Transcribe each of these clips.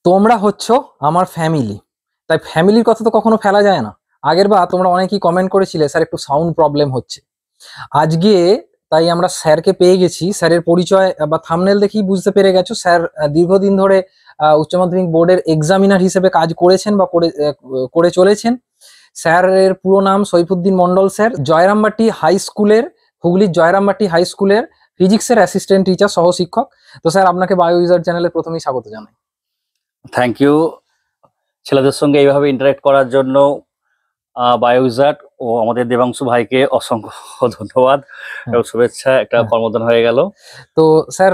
তোমরা হচ্ছ আমার ফ্যামিলি, তাই ফ্যামিলির কথা তো কখনো ফেলা যায় না। আগের বার তোমরা অনেকেই কমেন্ট করেছিলে স্যার একটু সাউন্ড প্রবলেম হচ্ছে। আজকে তাই আমরা স্যারকে পেয়ে গেছি। স্যারের পরিচয় বা থাম্বনেল দেখেই বুঝতে পেরে গেছো স্যার দীর্ঘদিন ধরে উচ্চ মাধ্যমিক বোর্ডের এক্সামিনার হিসেবে কাজ করেছেন বা করে চলেছেন। স্যারের পুরো নাম সৈফুদ্দিন মন্ডল স্যার, জয়রামবাটি হাই স্কুলের, হুগলির জয়রামবাটি হাই স্কুলের ফিজিক্সের অ্যাসিস্ট্যান্ট টিচার সহ শিক্ষক। তো স্যার আপনাকে বায়ো ইউজার চ্যানেলে প্রথমেই স্বাগত জানাই। থ্যাংক ইউ ছেলেদের সঙ্গে এইভাবে ইন্টারেক্ট করার জন্য বায়োজাট ও আমাদের দেবাংশু ভাইকে অসংখ্য ধন্যবাদ এবং শুভেচ্ছা। একটা কর্মদান হয়ে গেল। তো স্যার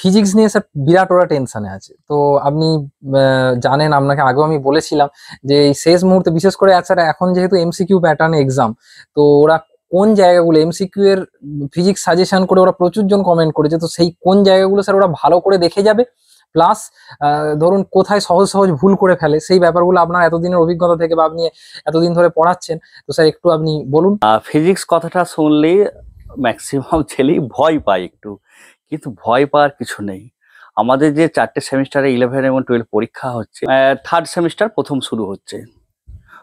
ফিজিক্স নিয়ে স্যার বিরাট ওরা টেনশনে আছে। তো আপনি জানেন, আপনাকে আগেও আমি বলেছিলাম যে এই শেষ মুহূর্তে বিশেষ করে স্যার এখন যেহেতু এমসিকিউ প্যাটার্ন এক্সাম, তো ওরা কোন জায়গাগুলো এমসিকিউ এর ফিজিক্স সাজেশন করে ওরা প্রচুর জন কমেন্ট করেছে, তো সেই কোন জায়গাগুলো স্যার ওরা ভালো করে দেখে যাবে, প্লাস ধরুন কোথায় সহজ সহজ ভুল করে ফেলে সেই ব্যাপারগুলো আপনার এতদিনের অভিজ্ঞতা থেকে বা আপনি এতদিন ধরে পড়াচ্ছেন, তো স্যার একটু আপনি বলুন। ফিজিক্স কথাটা শুনলে ম্যাক্সিমাম ছেলেই ভয় পায় একটু, কিন্তু ভয় পাওয়ার কিছু নেই। আমাদের যে 4টে সেমিস্টারে 11 এবং 12 পরীক্ষা হচ্ছে, থার্ড সেমিস্টার প্রথম শুরু হচ্ছে।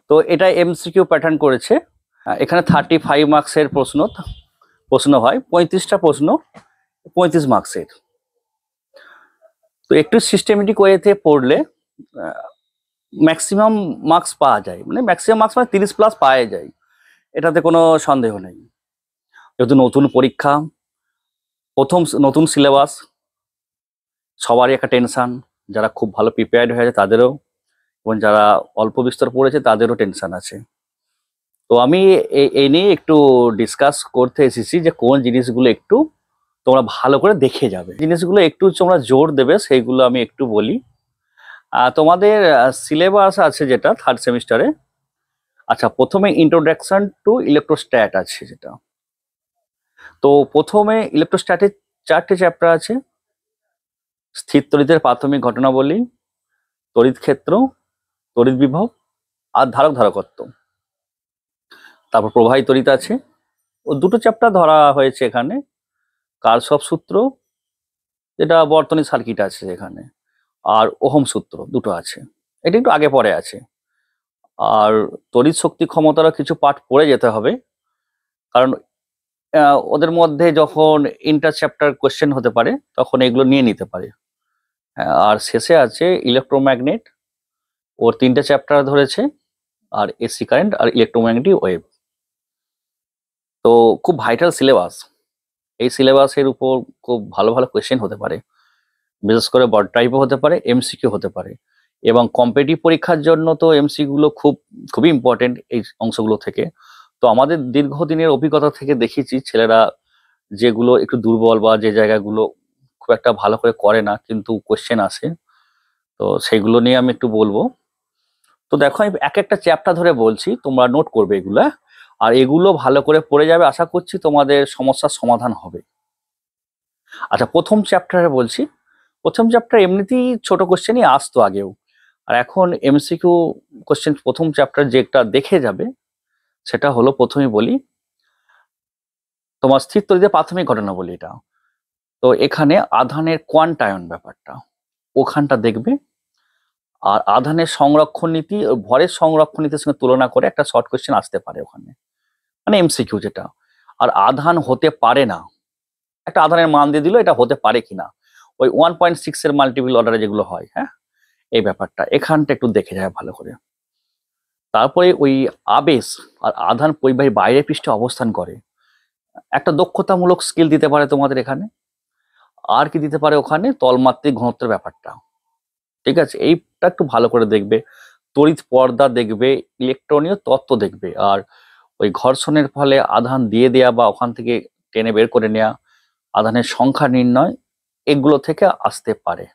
তো এটা এমসিকিউ প্যাটার্ন করেছে। এখানে 35 মার্কসের প্রশ্ন হয়, 35টা প্রশ্ন 35 মার্কসের। তো একটু সিস্টেমেটিক ওয়েতে পড়লে ম্যাক্সিমাম মার্কস পাওয়া যায়, মানে ম্যাক্সিমাম মার্কস মানে 30+ পাওয়া যায়, এটাতে কোনো সন্দেহ নেই। যেহেতু নতুন পরীক্ষা, প্রথম নতুন সিলেবাস, সবারই একটা টেনশন। যারা খুব ভালো প্রিপেয়ার্ড হয়ে আছে তাদেরও, এবং যারা অল্প বিস্তর পড়েছে তাদেরও টেনশন আছে। তো আমি এই নিয়ে একটু ডিসকাস করতে এসেছি যে কোন জিনিসগুলো একটু তোমরা ভালো করে দেখে যাবে, জিনিসগুলো একটু তোমরা জোর দেবে সেইগুলো আমি একটু বলি। তোমাদের সিলেবাস আছে যেটা থার্ড সেমিস্টারে। আচ্ছা, প্রথমে ইন্ট্রোডাকশন টু ইলেকট্রোস্ট্যাট আছে যেটা। তো প্রথমে ইলেকট্রোস্ট্যাটের 4টে চ্যাপ্টার আছে: স্থির তড়িতের প্রাথমিক ঘটনাবলী, তড়িৎ ক্ষেত্র, তড়িৎ বিভব আর ধারক ধারকত্ব। তারপর প্রবাহী তড়িৎ আছে, ও 2টো চ্যাপ্টার ধরা হয়েছে এখানে। কার্শফ সূত্র, যেটা বর্তনী সার্কিট আছে এখানে, আর ওহম সূত্র, 2টো আছে। এটা একটু আগে পরে আছে। আর তড়িৎ শক্তি ক্ষমতারও কিছু পাঠ পড়ে যেতে হবে, কারণ ওদের মধ্যে যখন ইন্টার চ্যাপ্টার কোয়েশ্চেন হতে পারে তখন এগুলো নিয়ে নিতে পারে। আর শেষে আছে ইলেকট্রোম্যাগনেট, ওর 3টে চ্যাপ্টার ধরেছে, আর এসি কারেন্ট আর ইলেকট্রোম্যাগনেটিক ওয়েভ। তো খুব ভাইটাল সিলেবাস। এই সিলেবাসের উপর খুব ভালো ভালো কোয়েশ্চেন হতে পারে, বিশেষ করে বড টাইপও হতে পারে, এমসিকিউ হতে পারে। এবং কম্পিটিটিভ পরীক্ষার জন্য তো এমসিকিউগুলো খুবই ইম্পর্টেন্ট এই অংশগুলো থেকে। তো আমাদের দীর্ঘদিনের অভিজ্ঞতা থেকে দেখেছি ছেলেরা যেগুলো একটু দুর্বল বা যে জায়গাগুলো খুব একটা ভালো করে না, কিন্তু কোয়েশ্চেন আসে, তো সেইগুলো নিয়ে আমি একটু বলবো। তো দেখো, আমি এক একটা চ্যাপ্টার ধরে বলছি, তোমরা নোট করবে এগুলা, আর এগুলো ভালো করে পড়ে যাবে। আশা করছি তোমাদের সমস্যার সমাধান হবে। আচ্ছা, প্রথম চ্যাপ্টারে বলছি। প্রথম চ্যাপ্টার এমনিতেই ছোট কোশ্চেনই আসতো আগেও, আর এখন এমসিকিউ কোশ্চেন প্রথম চ্যাপ্টার যেটা দেখে যাবে সেটা হলো, প্রথমেই বলি তোমার স্থির তড়িতের প্রাথমিক ঘটনা বলি এটা। তো এখানে আধানের কোয়ান্টায়ন ব্যাপারটা ওখানটা দেখবে, আর আধানের সংরক্ষণ নীতি, ভরের সংরক্ষণ নীতির সঙ্গে তুলনা করে একটা শর্ট কোশ্চেন আসতে পারে ওখানে, মানে এমসিকিউ যেটা। আর আধান হতে পারে না, একটা আধানের মান দিয়ে দিল, এটা হতে পারে কিনা, ওই 1.6 এর মাল্টিপল অর্ডারে যেগুলো হয়, হ্যাঁ, এই ব্যাপারটা এখানটা একটু দেখে যায় ভালো করে। তারপরে ওই আবেশ আর আধান পরিবাহী বাইরের পৃষ্ঠে অবস্থান করে, একটা দক্ষতামূলক স্কিল দিতে পারে তোমাদের এখানে। আর কি দিতে পারে ওখানে, তলমাত্রিক ঘনত্বের ব্যাপারটা, ঠিক আছে, এইটা একটু ভালো করে দেখবে। তড়িৎ পর্দা দেখবে, ইলেকট্রনীয় তত্ত্ব দেখবে, আর ওই ঘর্ষণের ফলে আধান দিয়ে দেয়া বা ওখান থেকে টেনে বের করে নেওয়া, আধানের সংখ্যা নির্ণয়, এগুলো থেকে আসতে পারে,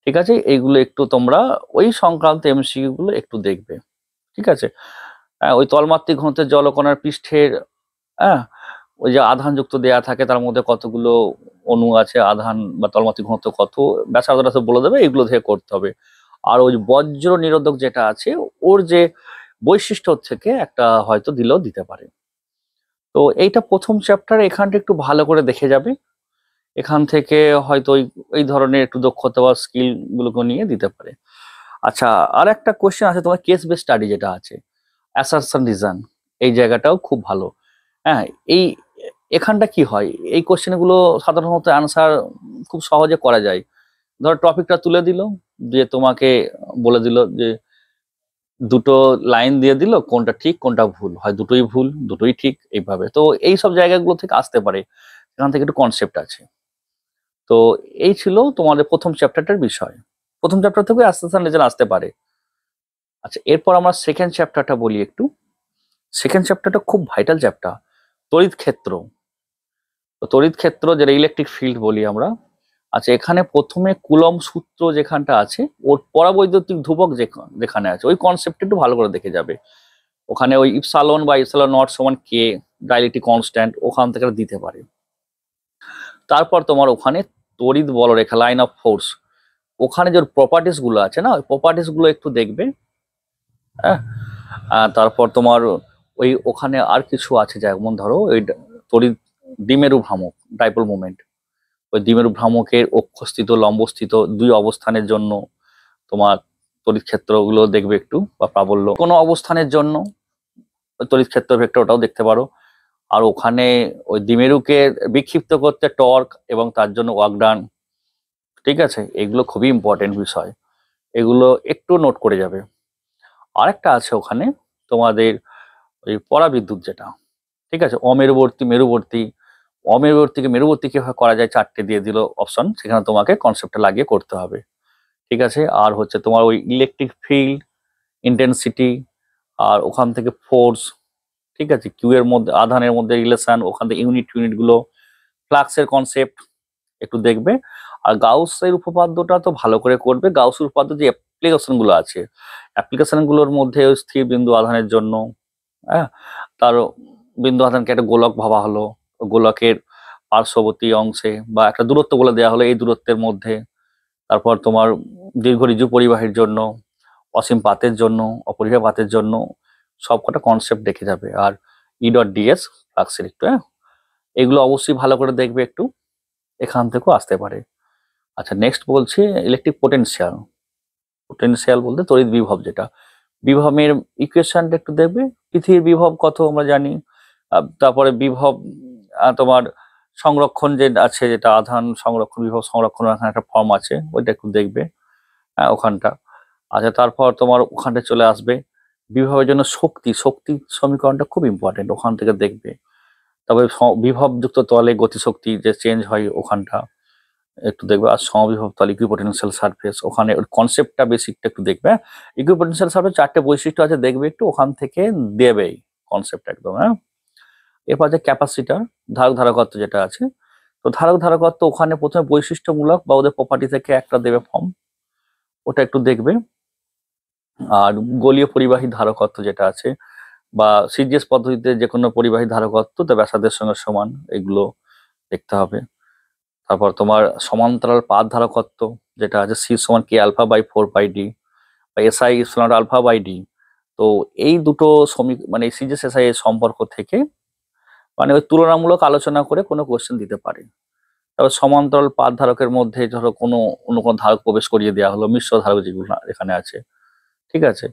ঠিক আছে। এইগুলো একটু তোমরা ওই সংক্রান্ত এমসিকিউ গুলো একটু দেখবে, ঠিক আছে। ওই তলমাত্রিক ঘনত্বের জলকণার পৃষ্ঠের, হ্যাঁ, ওই যে আধান যুক্ত দেয়া থাকে তার মধ্যে কতগুলো অণু আছে, আধান বা তলমাত্রিক ঘনত্ব কত, ব্যাসার্ধটা তো বলে দেবে, এগুলো থেকে করতে হবে। আর ওই বজ্র নিরোধক যেটা আছে, ওর যে বৈশিষ্ট্য থেকে একটা হয়তো দিতে পারে। তো এইটা প্রথম চ্যাপ্টার, এখানটা একটু ভালো করে দেখে যাবে। এখান থেকে হয়তো এই ধরনের একটু দক্ষতা বা স্কিল গুলোকে নিয়ে দিতে পারে। আচ্ছা, আর একটা কোশ্চেন আছে তোমার কেস বেস স্টাডি যেটা আছে, অ্যাসারশন রিজন, এই জায়গাটাও খুব ভালো। হ্যাঁ, এই এখানটা কি হয়, এই কোশ্চেন গুলো সাধারণত অ্যান্সার খুব সহজে করা যায়। ধর টপিকটা তুলে দিল, দিয়ে তোমাকে বলে দিল যে দুটো লাইন দিয়ে দিল, কোনটা ঠিক কোনটা ভুল, হয় দুটোই ভুল দুটোই ঠিক, এইভাবে। তো এই সব জায়গাগুলো থেকে আসতে পারে, এখান থেকে একটু কনসেপ্ট আছে। তো এই ছিল তোমাদের প্রথম চ্যাপ্টারটার বিষয়। প্রথম চ্যাপ্টার থেকে আস্তে আস্তে রেজাল্ট আসতে পারে। আচ্ছা, এরপর আমরা সেকেন্ড চ্যাপ্টারটা বলি একটু। সেকেন্ড চ্যাপ্টারটা খুব ভাইটাল চ্যাপ্টার, তড়িৎ ক্ষেত্র। তো তড়িৎ ক্ষেত্র যেটা ইলেকট্রিক ফিল্ড বলি আমরা। আচ্ছা, এখানে প্রথমে কুলম্ব সূত্র যেখানটা আছে, ওর পরাবৈদ্যুতিক ধ্রুবক যেখানে আছে, ওই কনসেপ্ট একটু ভালো করে দেখে যাবে। ওখানে ওই ইপসালন বা ইপসালন নট সমান কে, ডাইলেকট্রিক কনস্ট্যান্ট, ওখান থেকে দিতে পারে। তারপর তোমার ওখানে তড়িৎ বলরেখা, লাইন অফ ফোর্স, ওখানে যে প্রপার্টিস গুলো আছে না, ওই প্রপার্টিস গুলো একটু দেখবে। হ্যাঁ, তারপর তোমার ওই ওখানে আর কিছু আছে, যেমন ধরো ওই তড়িৎ দ্বিমেরু ভ্রামক, ডাইপোল মোমেন্ট, ওই দ্বিমেরু ভ্রামকের অক্ষস্থিত লম্বস্থিত দুই অবস্থানের জন্য তোমার তড়িৎ ক্ষেত্রগুলো দেখবে একটু, বা প্রাবল্য কোনো অবস্থানের জন্য ওই তড়িৎ ক্ষেত্র ভেক্টর, ওটাও দেখতে পারো। আর ওখানে ওই দ্বিমেরুকে বিক্ষিপ্ত করতে টর্ক এবং তার জন্য ওয়ার্ক ডান, ঠিক আছে, এগুলো খুবই ইম্পর্টেন্ট বিষয়, এগুলো একটু নোট করে যাবে। আরেকটা আছে ওখানে তোমাদের ওই পরাবিদ্যুৎ যেটা, ঠিক আছে, অমেরুবর্তী মেরুবর্তী, অমেরুবর্তীকে মেরুবর্তী কিভাবে করা যায়, চারটে দিয়ে দিল অপশন, সেখানে তোমাকে কনসেপ্টটা লাগিয়ে করতে হবে, ঠিক আছে। আর হচ্ছে তোমার ওই ইলেকট্রিক ফিল্ড ইন্টেন্সিটি, আর ওখান থেকে ফোর্স, ঠিক আছে, কিউ এর মধ্যে আধানের মধ্যে রিলেশন, ওখান থেকে ইউনিট গুলো, ফ্লাক্সের কনসেপ্ট একটু দেখবে। আর গাউসের উপপাদ্যটা তো ভালো করে করবে। গাউসের উপপাদ্য যে অ্যাপ্লিকেশন গুলো আছে, অ্যাপ্লিকেশন গুলোর মধ্যে ওই স্থির বিন্দু আধানের জন্য, হ্যাঁ, তার বিন্দু আধানকে একটা গোলক ভাবা হলো, গোলকের পার্শ্ববর্তী অংশে বা একটা দূরত্ব বলে দেওয়া হলো, এই দূরত্বের মধ্যে। তারপর তোমার দীর্ঘ ঋজু পরিবাহীর জন্য, অসীম পাতের জন্য, অপরিবাহী পাতের জন্য, সবকটা কনসেপ্ট দেখে যাবে। আর ই ডট ডিএস ফ্লাক্সের একটু, হ্যাঁ, এগুলো অবশ্যই ভালো করে দেখবে একটু, এখান থেকেও আসতে পারে। আচ্ছা, নেক্সট বলছি ইলেকট্রিক পোটেনশিয়াল। পোটেনশিয়াল বলতে তড়িৎ বিভব, যেটা বিভবের ইকুয়েশনটা একটু দেখবে। পৃথিবীর বিভব কত আমরা জানি, তারপরে বিভব তোমার সংরক্ষণ যে আছে, যেটা আধান সংরক্ষণ, বিভব সংরক্ষণ, এখানে একটা ফর্ম আছে, ওইটা একটু দেখবে, ওখানটা। আচ্ছা, তারপর তোমার ওখানটা চলে আসবে বিভবের জন্য শক্তি, শক্তি সমীকরণটা খুব ইম্পর্টেন্ট, ওখান থেকে দেখবে। তবে বিভবযুক্ত তলে গতিশক্তি যে চেঞ্জ হয়, ওখানটা একটু দেখবে। আর সমবিভব তল, ইকুইপোটেনশিয়াল সারফেস, ওখানে কনসেপ্টটা বেসিকটা একটু দেখবে। ইকুইপোটেনশিয়াল সারফেস চারটে বৈশিষ্ট্য আছে, দেখবে একটু, ওখান থেকে দেবেই কনসেপ্ট একদম, হ্যাঁ। এরপর যে ক্যাপাসিটার, ধারক ধারকত্ব যেটা আছে, তো ধারক ধারকত্ব ওখানে প্রথমে বৈশিষ্ট্যমূলক বা ওদের প্রপার্টি থেকে একটা দেবে ফর্ম, ওটা একটু দেখবে। আর গোলীয় পরিবাহী ধারকত্ব যেটা আছে, বা সিজিএস পদ্ধতিতে যে কোনো পরিবাহী ধারকত্ব তো ব্যাসার্ধের সঙ্গে সমান, এগুলো দেখতে হবে। তারপর তোমার সমান্তরাল পাত ধারকত্ব যেটা আছে, সি সমান কে আলফা বাই 4 পাই ডি, বা এসআই সমান আলফা বাই ডি। তো এই দুটো মানে সিজিএস এসআই এর সম্পর্ক থেকে মানে ওই তুলনামূলক আলোচনা করে কোনো কোশ্চেন দিতে পারে। তারপর সমান্তরাল পাত ধারকের মধ্যে ধরো কোনো অন্য কোনো ধারক প্রবেশ করিয়ে দেওয়া হলো, মিশ্র ধারক যেগুলো এখানে আছে, ঠিক আছে,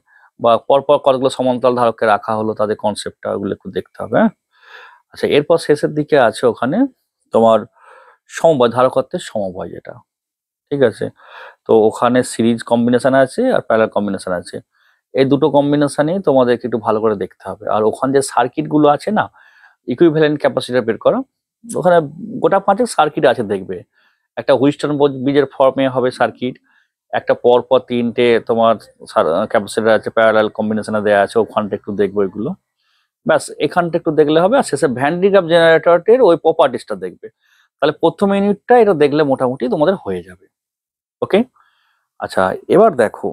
বা পরপর কতগুলো সমান্তরাল ধারককে রাখা হলো, তাদের কনসেপ্টটা ওগুলো একটু দেখতে হবে, হ্যাঁ। আচ্ছা, এরপর শেষের দিকে আছে ওখানে তোমার সমবায়, ধারকত্বের সমবায় যেটা, ঠিক আছে। তো ওখানে সিরিজ কম্বিনেশন আছে আর প্যারালাল কম্বিনেশন আছে, এই দুটো কম্বিনেশনই তোমাদেরকে একটু ভালো করে দেখতে হবে। আর ওখানে যে সার্কিট গুলো আছে না, ইকুইভ্যালেন্ট ক্যাপাসিটর বের করো, ওখানে গোটা পাঁচেক সার্কিট আছে দেখবে। একটা হুইস্টন ব্রিজের ফর্মে হবে সার্কিট, একটা পর পর তিনটে তোমার ক্যাপাসিটর আছে, প্যারালাল কম্বিনেশনে দেওয়া আছে, ওখানটা একটু দেখবো এগুলো, ব্যাস এখানটা একটু দেখলে হবে। আর শেষে ভ্যান ডি গ্রাফ জেনারেটরের ওই প্রপার্টিসটা দেখবে। তাহলে প্রথম ইউনিটটা এটা দেখলে মোটামুটি তোমাদের হয়ে যাবে, ওকে। আচ্ছা, এবার দেখো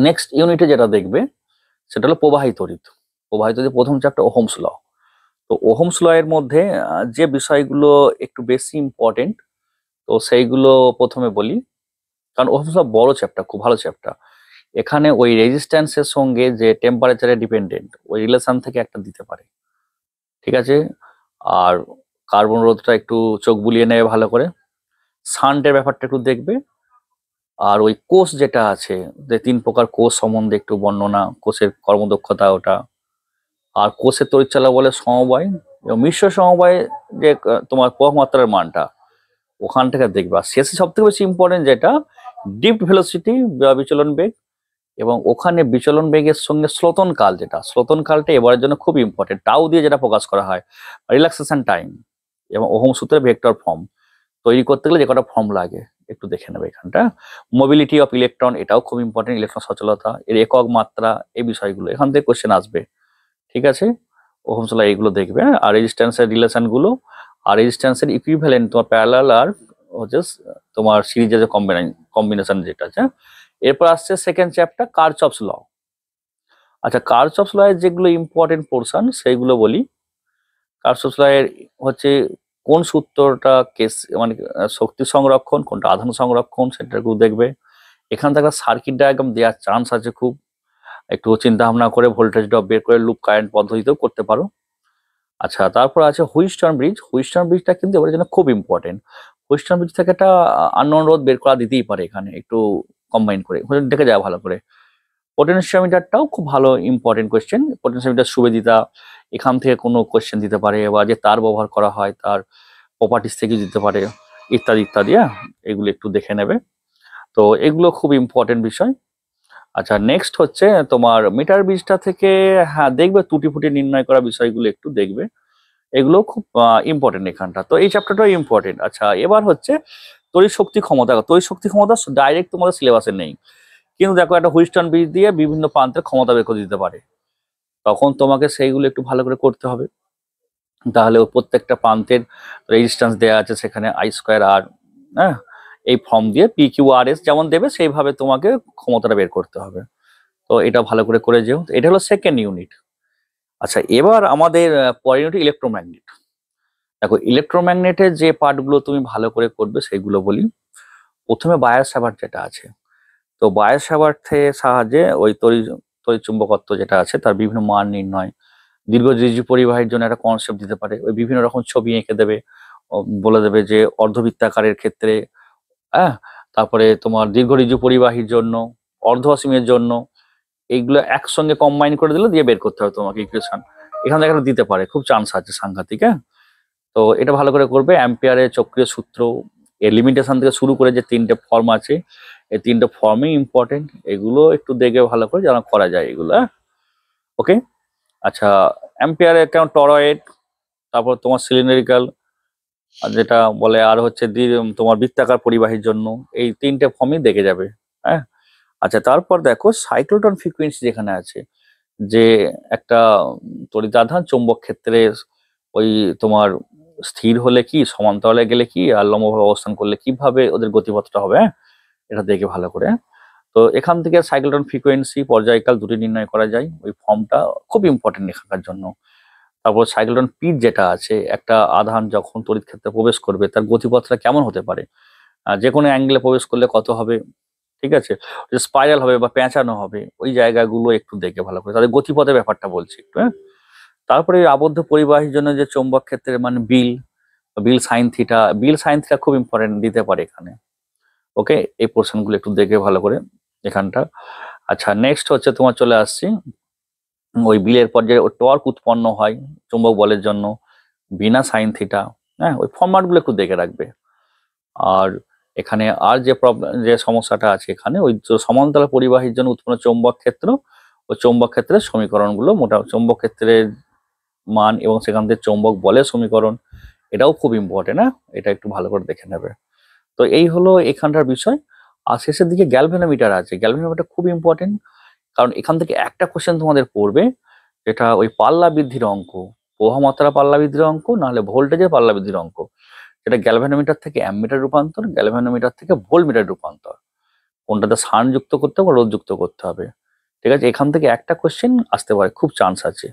নেক্সট ইউনিটে যেটা দেখবে সেটা হলো প্রবাহী তড়িৎ। প্রবাহী তড়িৎ প্রথম চ্যাপ্টার ওহমস ল। তো ওহমস ল এর মধ্যে যে বিষয়গুলো একটু বেশি ইম্পর্টেন্ট, তো সেইগুলো প্রথমে বলি। কারণ ওহমস ল বড় চ্যাপ্টার, খুব ভালো চ্যাপ্টার। এখানে ওই রেজিস্ট্যান্সের সঙ্গে যে টেম্পারেচারে ডিপেন্ডেন্ট, ওই রিলেশন থেকে একটা দিতে পারে, ঠিক আছে। আর কার্বন রোধটা একটু চোখ বুলিয়ে নেবে ভালো করে, শান্টের ব্যাপারটা একটু দেখবে, আর ওই কোষ যেটা আছে, যে 3 প্রকার কোষ সম্বন্ধে একটু বর্ণনা, কোষের কর্মদক্ষতা ওটা, আর কোষের তড়িৎচালক বলে সমবায় এবং মিশ্র সমবায়, যে তোমার প্রবাহ মাত্রার মানটা ওখান থেকে দেখবে। আর শেষে সব থেকে বেশি ইম্পর্টেন্ট যেটা ডিপ্ট ভেলোসিটি বা বিচলন বেগ, এবং ওখানে বিচলন বেগের সঙ্গে স্লোতন কাল, যেটা স্লোতন কালটা এবারের জন্য খুব ইম্পর্টেন্ট, টাউ দিয়ে যেটা প্রকাশ করা হয়, রিল্যাক্সেশন টাইম, এবং ওহম সূত্রের ভেক্টর ফর্ম তৈরি করতে গেলে যে কটা ফর্ম লাগে একটু দেখে নেবে এখানটা। মোবিলিটি অফ ইলেকট্রন, এটাও খুব ইম্পর্টেন্ট, ইলেকট্রন সচলতা, এর একক মাত্রা, এই বিষয়গুলো এখান থেকে কোশ্চেন আসবে। ঠিক আছে, ওহমস ল এইগুলো দেখবে। আর রেজিস্ট্যান্সের রিলেশন গুলো, আর রেজিস্ট্যান্সের ইকুইভ্যালেন্ট তোমার প্যারালাল আর হচ্ছে তোমার সিরিজের যে কম্বিনেশন যেটা আছে। এরপর আসছে সেকেন্ড চ্যাপ্টার কারচফস ল। আচ্ছা, কারচফস ল এর যেগুলো ইম্পর্টেন্ট পোর্শন সেইগুলো বলি। কারচফস ল এর হচ্ছে কোন সূত্রটা কেস মানে শক্তি সংরক্ষণ, কোনটা আধান সংরক্ষণ, সেটাগুলো দেখবে। এখান থেকে সার্কিট ডায়াগ্রাম দেওয়ার চান্স আছে খুব, একটু চিন্তা ভাবনা করে ভোল্টেজ ড্রপ বের করে লুপ কারেন্ট পদ্ধতিতেও করতে পারো। আচ্ছা, তারপর আছে হুইস্টন ব্রিজ। হুইস্টন ব্রিজটা কিন্তু এবারের জন্য খুব ইম্পর্টেন্ট। হুইস্টন ব্রিজ থেকে একটা আননোন রোধ বের করা দিতেই পারে এখানে, একটু কম্বাইন করে দেখে যাওয়া ভালো করে। পোটেনশিওমিটারটাও খুব ভালো ইম্পর্টেন্ট কোয়েশ্চেন। পোটেনশিওমিটার সুবিধা, এখান থেকে কোনো কোয়েশ্চেন দিতে পারে, বা যে তার ব্যবহার করা হয় তার প্রপার্টিস থেকে দিতে পারে, ইত্যাদি ইত্যাদি। এগুলো একটু দেখে নেবে। তো এগুলো খুব ইম্পর্টেন্ট বিষয়। আচ্ছা, নেক্সট হচ্ছে তোমার মিটার ব্রিজটা থেকে, হ্যাঁ দেখবে ত্রুটি ফুটি নির্ণয় করা বিষয়গুলো একটু দেখবে, এগুলো খুব ইম্পর্টেন্ট এখানটা। তো এই চ্যাপ্টারটাও ইম্পর্টেন্ট। আচ্ছা, এবার হচ্ছে তড়িৎ শক্তি ক্ষমতা। তড়িৎ শক্তি ক্ষমতা ডাইরেক্ট তোমাদের সিলেবাসে নেই, কিন্তু দেখো একটা হুইস্টন ব্রিজ দিয়ে বিভিন্ন প্রান্তের ক্ষমতা বের করে দিতে পারে, তখন তোমাকে সেইগুলো একটু ভালো করে করতে হবে। তাহলে ওই প্রত্যেকটা প্রান্তের রেজিস্ট্যান্স দেওয়া আছে, সেখানে I²R, হ্যাঁ, এই ফর্ম দিয়ে PQRS যেমন দেবে সেইভাবে তোমাকে ক্ষমতাটা বের করতে হবে। তো এটা ভালো করে করে যেও। এটা হলো সেকেন্ড ইউনিট। আচ্ছা, এবার আমাদের পরের ইউনিট ইলেকট্রোম্যাগনেট। দেখো, ইলেকট্রোম্যাগনেটের যে পার্টগুলো তুমি ভালো করে করবে সেইগুলো বলি। প্রথমে বায়ার সাভার্ট যেটা আছে, তো বায়ার সাভার্টের সাহায্যে ওই তড়িৎ চুম্বকত্ব যেটা আছে তার বিভিন্ন মান নির্ণয়, দীর্ঘ ঋজু পরিবাহীর জন্য একটা কনসেপ্ট দিতে পারে, ওই বিভিন্ন রকম ছবি এঁকে দেবে, বলে দেবে যে অর্ধবৃত্তাকারের ক্ষেত্রে, হ্যাঁ, তারপরে তোমার দীর্ঘ ঋজু পরিবাহীর জন্য, অর্ধ অসীমের জন্য, এইগুলো একসঙ্গে কম্বাইন করে দিলে দিয়ে বের করতে হবে তোমাকে ইকুয়েশন। এখান থেকে একটা দিতে পারে, খুব চান্স আছে সাংঘাতিক। হ্যাঁ, তো এটা ভালো করে করবে। অ্যাম্পিয়ারের চক্রীয় সূত্র, এর লিমিটেশন থেকে শুরু করে যে 3টে ফর্ম আছে, এই 3টে ফর্মই ইম্পর্টেন্ট, এগুলো একটু দেখে ভালো করে যেন করা যায় এগুলো। ওকে। আচ্ছা, অ্যাম্পিয়ারে কেমন টরয়েড, তারপর তোমার সিলিন্ডারিক্যাল, আর যেটা বলে আর হচ্ছে তোমার বৃত্তাকার পরিবাহীর জন্য, এই 3টে ফর্মই দেখে যাবে। হ্যাঁ। আচ্ছা, তারপর দেখো সাইক্লোটন ফ্রিকোয়েন্সি যেখানে আছে, যে একটা তড়িৎ-আধান চৌম্বক ক্ষেত্রে ওই তোমার স্থির হলে কি, সমান্তরালে গেলে কি, আর লম্বভাবে অবস্থান করলে কিভাবে ওদের গতিপথটা হবে, হ্যাঁ, এটা দেখে ভালো করে। তো এখান থেকে সাইক্লোটন ফ্রিকোয়েন্সি, পর্যায়কাল দুটি নির্ণয় করা যায়, ওই ফর্মটা খুব ইম্পর্টেন্ট এখানকার জন্য। তারপর সাইক্লোটন পিচ যেটা আছে, একটা আধান যখন তড়িৎ ক্ষেত্রে প্রবেশ করবে তার গতিপথটা কেমন হতে পারে, যে কোনো অ্যাঙ্গেলে প্রবেশ করলে কত হবে, ঠিক আছে, স্পাইরাল হবে বা পেঁচানো হবে, ওই জায়গাগুলো একটু দেখে ভালো করে, তাদের গতিপথের ব্যাপারটা বলছি একটু। হ্যাঁ, তারপরে আবদ্ধ পরিবাহীর জন্য যে চৌম্বক ক্ষেত্রের মানে বিল সাইন থিটা, খুব ইম্পর্টেন্ট দিতে পারে এখানে। ওকে, এই পোর্শন গুলো একটু দেখে ভালো করে এখানটা। আচ্ছা, নেক্সট হচ্ছে তোমার চলে আসছি ওই বিলের পর যে টর্ক উৎপন্ন হয় চৌম্বক বলের জন্য, বিনা সাইন থিটা। হ্যাঁ, ওই ফরম্যাট গুলো একটু দেখে রাখবে। আর এখানে আর যে প্রবলেম, যে সমস্যাটা আছে এখানে, ওই সমান্তরাল পরিবাহীর জন্য উৎপন্ন চৌম্বক ক্ষেত্র, ওই চৌম্বক ক্ষেত্রের সমীকরণগুলো, মোটা চৌম্বক ক্ষেত্রের মান এবং সেখান থেকে চৌম্বক বলের সমীকরণ, এটাও খুব ইম্পর্টেন্ট। হ্যাঁ, এটা একটু ভালো করে দেখে নেবে। তো এই হলো এখানটার বিষয়। আর শেষের দিকে গ্যালভানোমিটার আছে। গ্যালভানোমিটার খুব ইম্পর্টেন্ট, কারণ এখান থেকে একটা কোশ্চেন তোমাদের পড়বে, যেটা ওই পাল্লা বৃদ্ধির অঙ্ক, প্রবাহ মাত্রা পাল্লা বৃদ্ধির অঙ্ক, নাহলে ভোল্টেজের পাল্লা বৃদ্ধির অঙ্ক, যেটা গ্যালভানোমিটার থেকে অ্যামমিটার রূপান্তর, গ্যালভানোমিটার থেকে ভোল্টমিটার রূপান্তর, কোনটাতে শান্ট যুক্ত করতে হবে, রোধ যুক্ত করতে হবে। ঠিক আছে, এখান থেকে একটা কোশ্চেন আসতে পারে, খুব চান্স আছে।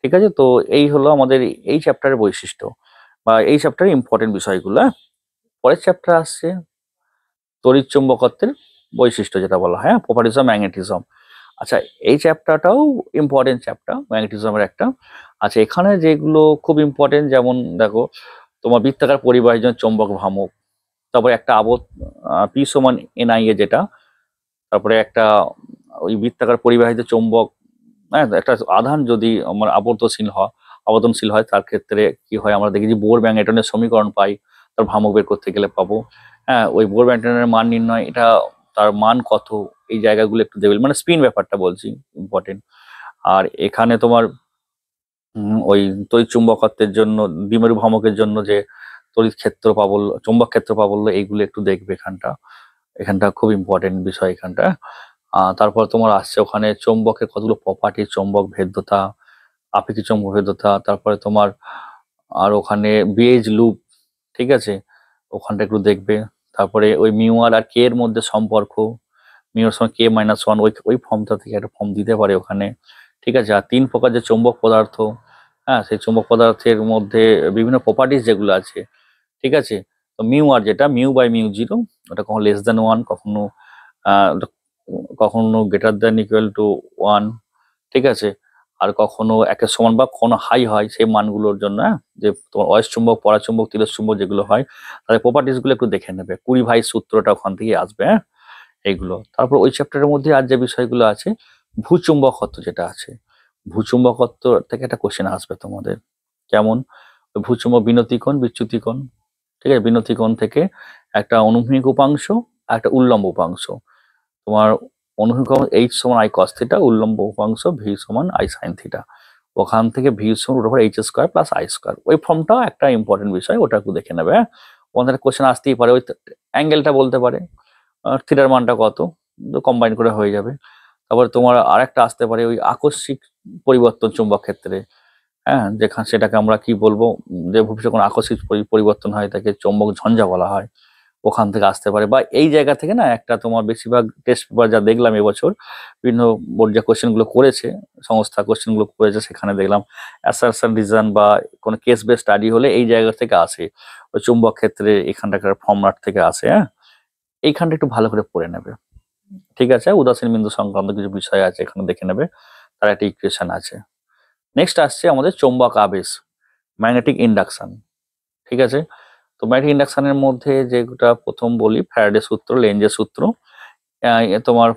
ঠিক আছে, তো এই হলো আমাদের এই চ্যাপ্টারের বৈশিষ্ট্য বা এই চ্যাপ্টারের ইম্পর্টেন্ট বিষয়গুলো। পরের চ্যাপ্টার আসছে তড়িৎ চুম্বকত্বের বৈশিষ্ট্য, যেটা বলা হয় প্রপার্টিজ অফ ম্যাগনেটিজম। আচ্ছা, এই চ্যাপ্টারটাও ইম্পর্টেন্ট চ্যাপ্টার, ম্যাগনেটিজমের একটা। আচ্ছা, এখানে যেগুলো খুব ইম্পর্টেন্ট, যেমন দেখো তোমার বৃত্তাকার পরিবাহীর জন্য চৌম্বক ভ্রামক, তারপরে একটা পি সমান NIA যেটা, তারপরে একটা ওই বৃত্তাকার পরিবাহীতে চৌম্বক, হ্যাঁ, একটা আধান যদি আমার আবর্তনশীল হয় তার ক্ষেত্রে কি হয়, আমরা দেখি যে বোর ম্যাগনেটনের সমীকরণ পাই, তার ভ্রামক বের করতে গেলে পাবো। হ্যাঁ, ওই বোর ম্যাগনেটনের মান নির্ণয়, এটা তার মান কত, এই জায়গাগুলো একটু দেবে, মানে স্পিন ব্যাপারটা বলছি ইম্পর্টেন্ট। আর এখানে তোমার ওই তড়িৎ চুম্বকত্বের জন্য, দ্বিমেরু ভ্রামকের জন্য যে তড়িৎ ক্ষেত্র প্রাবল্য, চুম্বক ক্ষেত্র প্রাবল্য, এইগুলো একটু দেখবে এখানটা খুব ইম্পর্টেন্ট বিষয় এখানটা। তারপর তোমার আসছে ওখানে চৌম্বকের কতগুলো প্রপার্টি, চৌম্বক ভেদ্যতা, আপেক্ষিক চৌম্বক ভেদ্যতা, তারপরে তোমার আর ওখানে বিএইচ লুপ, ঠিক আছে, ওখানটা একটু দেখবে। তারপরে ওই মিউ আর কে এর মধ্যে সম্পর্ক, মিউর সঙ্গে K-1, ওই ফর্মটা থেকে একটা ফর্ম দিতে পারে ওখানে, ঠিক আছে। আর 3 প্রকার যে চৌম্বক পদার্থ, হ্যাঁ, সেই চৌম্বক পদার্থের মধ্যে বিভিন্ন প্রপার্টিজ যেগুলো আছে, ঠিক আছে। তো মিউ আর যেটা μ/μ0, ওটা কখনো <1, কখনো >= 1, ঠিক আছে। আর কখনো 1-এর সমান বা কখনো হাই হয় সেই মানগুলোর জন্য, হ্যাঁ, যে তোমার অয়স্চুম্বক, পরাচুম্বক, তিরস্চুম্বক যেগুলো হয়, তাদের প্রপার্টিস গুলো একটু দেখে নেবে। কুরি ভাই সূত্রটা ওখান থেকে আসবে, হ্যাঁ, এইগুলো। তারপর ওই চ্যাপ্টারের মধ্যে আর যে বিষয়গুলো আছে, ভূচুম্বকত্ব যেটা আছে, ভূচুম্বকত্ব থেকে একটা কোশ্চেন আসবে তোমাদের। কেমন? ভূচুম্বক বিনতিকোণ, বিচ্যুতিকোণ, ঠিক আছে। বিনতিকোণ থেকে একটা অনুভূমিক উপাংশ আর একটা উল্লম্ব উপাংশ। তোমার অনুভূমিক H সমান I cos থিটা, উল্লম্ব উপাংশ V সমান I sin থিটা। ওখান থেকে V সমান √H² প্লাস I²। ওই ফর্মটাও একটা ইম্পর্টেন্ট বিষয়, ওটা একটু দেখে নেবে, হ্যাঁ। ওখানে কোশ্চেন আসতেই পারে, ওই অ্যাঙ্গেলটা বলতে পারে, থিটার মানটা কত, কম্বাইন করে হয়ে যাবে। তারপরে তোমার আরেকটা আসতে পারে ওই আকস্মিক পরিবর্তন চুম্বক ক্ষেত্রে, হ্যাঁ, যেখানে সেটাকে আমরা কি বলবো, যে ভবিষ্যৎ কোনো আকস্মিক পরিবর্তন হয় তাকে চৌম্বক ঝঞ্ঝা বলা হয়, ওখান থেকে আসতে পারে। বা এই জায়গা থেকে না একটা তোমার বেশিরভাগ টেস্ট পেপার যা দেখলাম এবছর, বিভিন্ন বোর্ড যে কোশ্চেন গুলো করেছে, সংস্থা কোশ্চেন গুলো করেছে, সেখানে দেখলাম অ্যাসারশন রিজন বা কোনো কেস বেস স্টাডি হলে এই জায়গা থেকে আসে, ওই চুম্বক ক্ষেত্রে এখানটাকার ফর্মুলাট থেকে আসে, হ্যাঁ। এইখানটা একটু ভালো করে পড়ে নেবে, ঠিক আছে। উদাসীন বিন্দু সংক্রান্ত কিছু বিষয় আছে, এখানে দেখে নেবে, তার একটা ইকুয়েশন আছে। নেক্সট আসছে আমাদের চৌম্বক আবেশ, ম্যাগনেটিক ইন্ডাকশন, ঠিক আছে। তো ম্যাগনেটিক ইন্ডাকশনের মধ্যে যেটা প্রথম বলি, ফ্যারাডে সূত্র, লেঞ্জের সূত্র, তোমার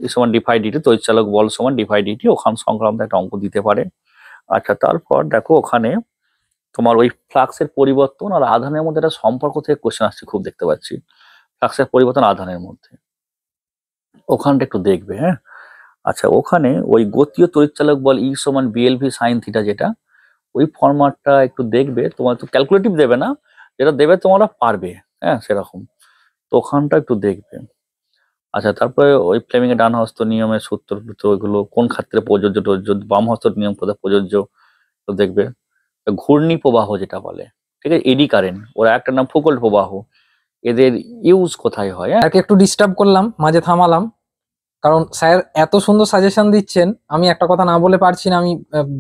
E সমান d∅dt, তড়িৎচালক বল সমান d∅dt, ওখান সংক্রান্ত একটা অঙ্ক দিতে পারে। আচ্ছা, তারপর দেখো ওখানে তোমার ওই ফ্লাক্সের পরিবর্তন আর আধানের মধ্যে একটা সম্পর্ক থেকে কোশ্চেন আসছে, খুব দেখতে পাচ্ছি, ফ্লাক্সের পরিবর্তন আধানের মধ্যে, ওখানটা একটু দেখবে, হ্যাঁ। আচ্ছা, ওখানে ওই গতীয় তড়িৎচালক বল E সমান BLV sin থিটা, যেটা ওই ফরম্যাটটা একটু দেখবে। তোমার তো ক্যালকুলেটিভ দেবে না, যেটা দেবে তোমরা পারবে, হ্যাঁ, সেরকম। তো ওখানটা একটু দেখবে। আচ্ছা, তারপরে ওই ফ্লেমিং এর ডান হস্ত নিয়মের সূত্র, ওইগুলো কোন ক্ষেত্রে প্রযোজ্য টযোজ্য, বাম হস্ত নিয়ম কোথায় প্রযোজ্য, তো দেখবে। ঘূর্ণি প্রবাহ যেটা বলে, ঠিক আছে, এডি কারেন্ট, ওর একটা নাম ফুকল্ট প্রবাহ, এদের ইউজ কোথায় হয়, হ্যাঁ। স্যারকে একটু ডিস্টার্ব করলাম, মাঝে থামালাম, কারণ স্যার এত সুন্দর সাজেশন দিচ্ছেন, আমি একটা কথা না বলে পারছি না, আমি